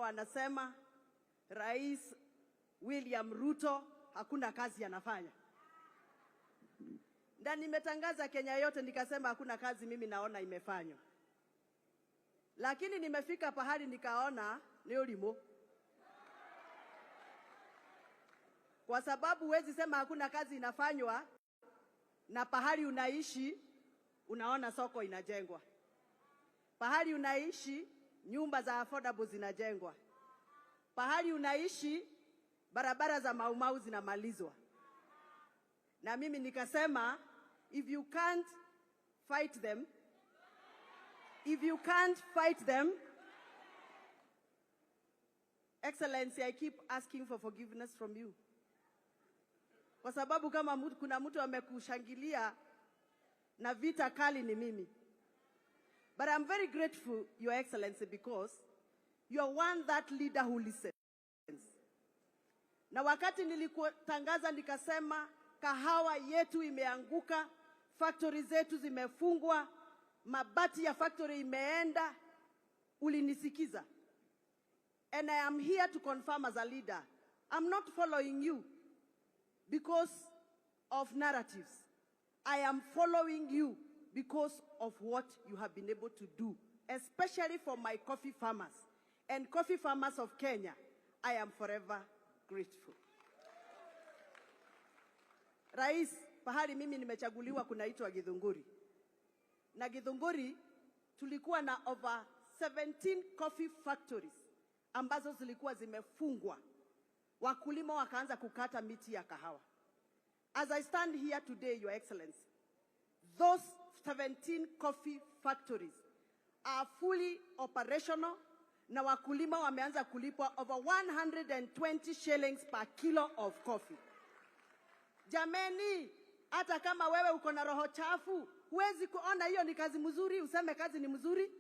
wanasema Rais William Ruto hakuna kazi anafanya. Na nimetangaza Kenya yote nikasema hakuna kazi mimi naona imefanywa. Lakini nimefika pahali nikaona ni ulimo. Kwa sababu huwezi sema hakuna kazi inafanywa na pahali unaishi unaona soko inajengwa. Pahali unaishi nyumba za affordable zinajengwa. Pahali unaishi barabara za maumau zinamalizwa. Na mimi nikasema if you can't fight them, Excellency, I keep asking for forgiveness from you. Kwa sababu kama kuna mtu amekushangilia na vita kali ni mimi. But I'm very grateful, Your Excellency, because you are that leader who listens. Na wakati nilikutangaza nikasema kahawa yetu imeanguka, factory zetu zimefungwa, mabati ya factory imeenda, ulinisikiza. And I am here to confirm as a leader, I'm not following you because of narratives. I am following you because of what you have been able to do, especially for my coffee farmers. And coffee farmers of Kenya, I am forever grateful. Rais, pahali mimi nimechaguliwa kunaitwa Githunguri. Na Githunguri tulikuwa na over 17 coffee factories ambazo zilikuwa zimefungwa. Wakulima wakaanza kukata miti ya kahawa. As I stand here today, Your Excellency, those 17 coffee factories are fully operational na wakulima wameanza kulipwa over 120 shillings per kilo of coffee. Jameni, hata kama wewe uko na roho chafu, huwezi kuona hiyo ni kazi mzuri, useme kazi ni mzuri.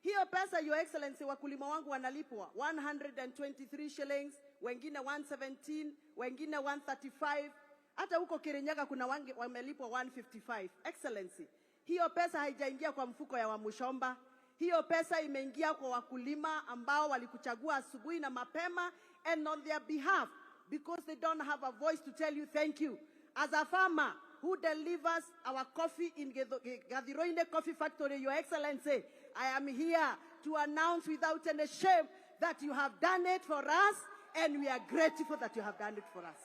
Hiyo pesa, Your Excellency, wakulima wangu wanalipwa 123 shillings, wengine 117, wengine 135. Hata huko Kirinyaga kuna wamelipwa 155. Excellency, hiyo pesa haijaingia kwa mfuko ya Wamushomba. Hiyo pesa imeingia kwa wakulima ambao walikuchagua asubuhi na mapema, and on their behalf, because they don't have a voice to tell you thank you. As a farmer who delivers our coffee in Gathiroine Coffee Factory, Your Excellency, I am here to announce without any shame that you have done it for us, and we are grateful that you have done it for us.